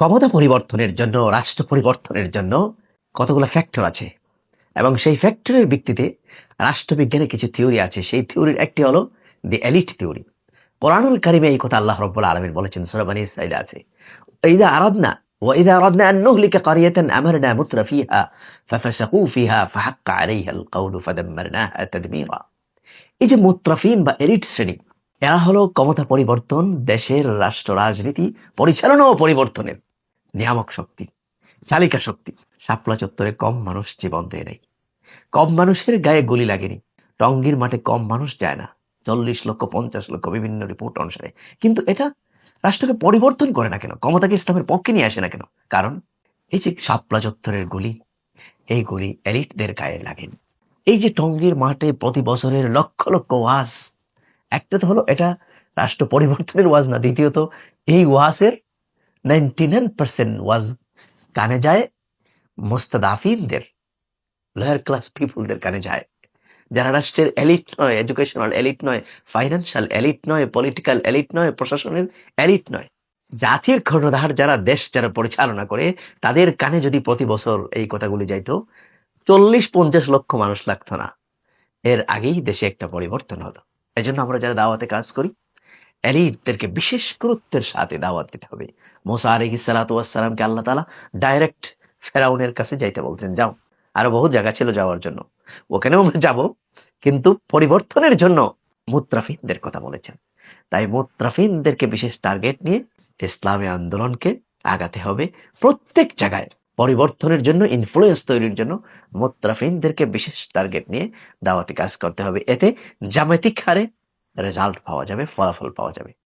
ক্ষমতা পরিবর্তনের জন্য, রাষ্ট্র পরিবর্তনের জন্য কতগুলো ফ্যাক্টর আছে এবং সেই ফ্যাক্টরের ভিত্তিতে রাষ্ট্রবিজ্ঞানে কিছু থিওরি আছে। সেই থিওরির একটি হলো দি এলিট থিওরি। কোরআনুল কারিমে এই কথা আল্লাহ রাব্বুল আলামিন বলেছেন, সূরা বনী ইসরাঈলে আছে, ইযা আরাদনা আন নুহলিকা ক্বারিয়াতান আমারনা মুতরা ফিহা ফাফাসাকু ফিহা ফাহাক্কা আলাইহাল কওলু ফাদাম্মারনাহা তাদমীরা। এই যে মুত্রাফিন বা এলিট শ্রেণী, এরা হলো ক্ষমতা পরিবর্তন, দেশের রাষ্ট্র রাজনীতি পরিচালনা ও পরিবর্তনের নিয়ামক শক্তি, চালিকা শক্তি। শাপলা চত্বরে কম মানুষ জীবন দেয় নাই, কম মানুষের গায়ে গুলি লাগেনি, টঙ্গীর মাঠে কম মানুষ যায় না, 40 লক্ষ 50 লক্ষ বিভিন্ন রিপোর্ট অনুসারে। কিন্তু এটা রাষ্ট্রকে পরিবর্তন করে না কেন, ক্ষমতাকে ইসলামের পক্ষে নিয়ে আসে না কেন? কারণ এই যে শাপলা চত্বরের গুলি, এই গুলি এলিটদের গায়ে লাগেনি। এই যে টঙ্গীর মাঠে প্রতি বছরের লক্ষ লক্ষ ওয়াজ, একটা তো হলো এটা রাষ্ট্র পরিবর্তনের ওয়াজ না, দ্বিতীয়ত এই ওয়াজের 99% ওয়াজ কানে যায় মুস্তাদাফিনদের, লোয়ার ক্লাস পিপুলদের কানে যায়, যারা রাষ্ট্রের এলিট নয়, এডুকেশনাল এলিট নয়, ফাইন্যান্সিয়াল এলিট নয়, পলিটিক্যাল এলিট নয়, প্রশাসনের এলিট নয়। জাতির কর্ণধার যারা, দেশ যারা পরিচালনা করে, তাদের কানে যদি প্রতি বছর এই কথাগুলি যাইতো, 40-50 লক্ষ মানুষ লাগতো না, এর আগেই দেশে একটা পরিবর্তন হতো। এই জন্য আমরা যারা দাওয়াতে কাজ করি, এলিটদেরকে বিশেষ গুরুত্বের সাথে দাওয়াত দিতে হবে। মুসা আলাইহিস সালাতু ওয়াস সালামকে আল্লাহ তাআলা ডাইরেক্ট ফেরাউনের কাছে যাইতে বলছেন, যাও। আরো বহু জায়গা ছিল যাওয়ার জন্য, ওখানেও আমরা যাব, কিন্তু পরিবর্তনের জন্য মুত্রাফিনদের কথা বলেছেন। তাই মুত্রাফিনদেরকে বিশেষ টার্গেট নিয়ে ইসলামী আন্দোলনকে আগাতে হবে। প্রত্যেক জায়গায় পরিবর্তনের জন্য, ইনফ্লুয়েন্স তৈরির জন্য মুত্রাফিনদেরকে বিশেষ টার্গেট নিয়ে দাওয়াতি কাজ করতে হবে। এতে জামায়াতিক হারে রেজাল্ট পাওয়া যাবে, ফলাফল পাওয়া যাবে।